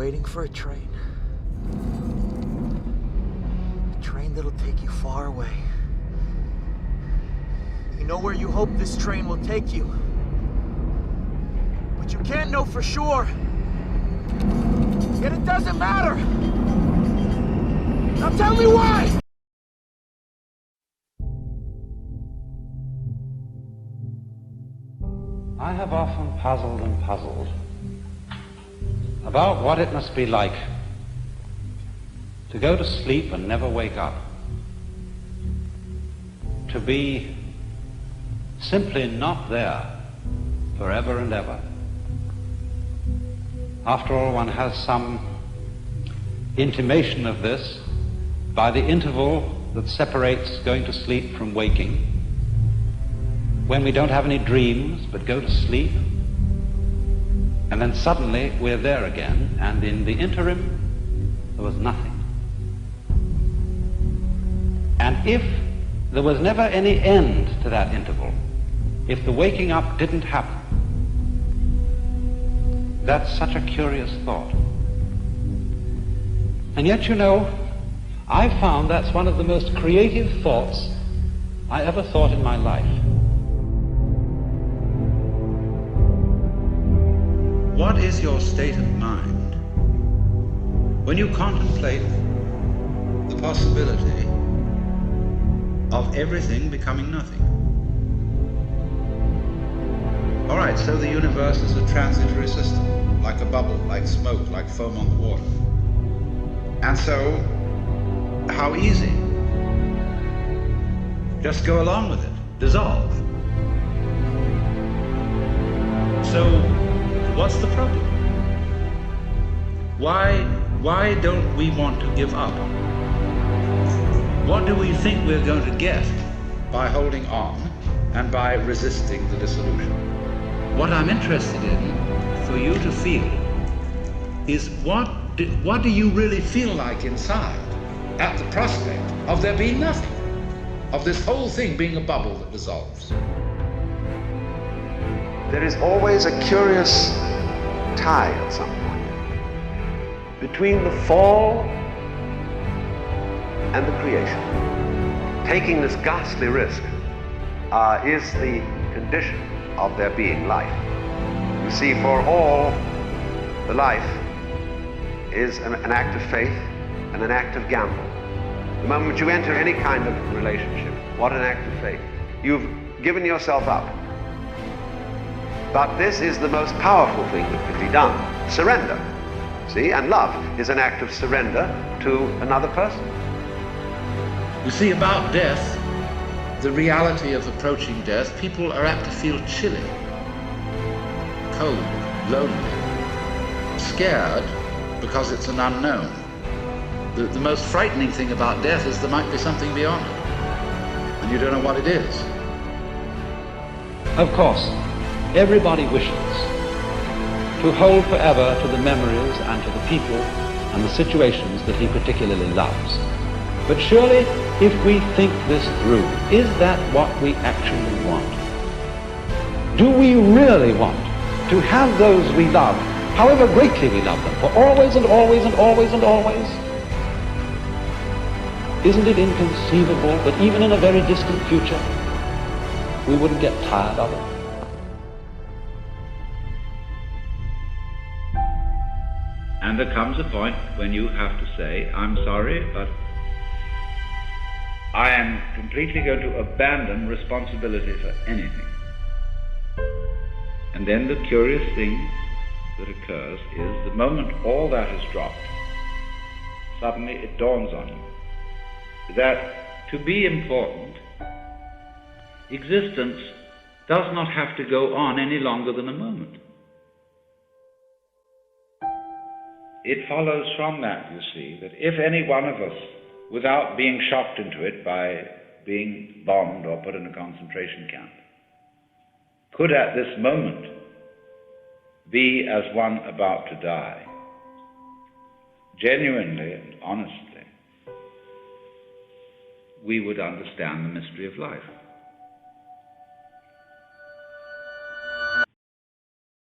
waiting for a train. A train that'll take you far away. You know where you hope this train will take you. But you can't know for sure. Yet it doesn't matter. Now tell me why! I have often puzzled about what it must be like to go to sleep and never wake up, to be simply not there forever and ever. After all, one has some intimation of this by the interval that separates going to sleep from waking, when we don't have any dreams but go to sleep, and then suddenly we're there again, and in the interim there was nothing. And if there was never any end to that interval, if the waking up didn't happen, that's such a curious thought. And yet, you know, I found that's one of the most creative thoughts I ever thought in my life. What is your state of mind when you contemplate the possibility of everything becoming nothing? All right, so the universe is a transitory system, like a bubble, like smoke, like foam on the water. And so, how easy? Just go along with it, dissolve. So, what's the problem? Why don't we want to give up? What do we think we're going to get by holding on and by resisting the dissolution? What I'm interested in for you to feel is what do you really feel like inside at the prospect of there being nothing, of this whole thing being a bubble that dissolves? There is always a curious tie at some point between the fall and the creation. Taking this ghastly risk is the condition of there being life. You see, for all, the life is an act of faith and an act of gamble. The moment you enter any kind of relationship, what an act of faith. You've given yourself up. But this is the most powerful thing that can be done. Surrender. See, and love is an act of surrender to another person. You see, about death, the reality of approaching death, people are apt to feel chilly, cold, lonely, scared because it's an unknown. The most frightening thing about death is there might be something beyond it, and you don't know what it is. Of course, everybody wishes to hold forever to the memories and to the people and the situations that he particularly loves. But surely, if we think this through, is that what we actually want? Do we really want to have those we love, however greatly we love them, for always and always and always and always? Isn't it inconceivable that even in a very distant future, we wouldn't get tired of it? And there comes a point when you have to say, I'm sorry, but I am completely going to abandon responsibility for anything. And then the curious thing that occurs is the moment all that is dropped, suddenly it dawns on you that to be important, existence does not have to go on any longer than a moment. It follows from that, you see, that if any one of us, without being shocked into it by being bombed or put in a concentration camp, could at this moment be as one about to die, genuinely and honestly, we would understand the mystery of life.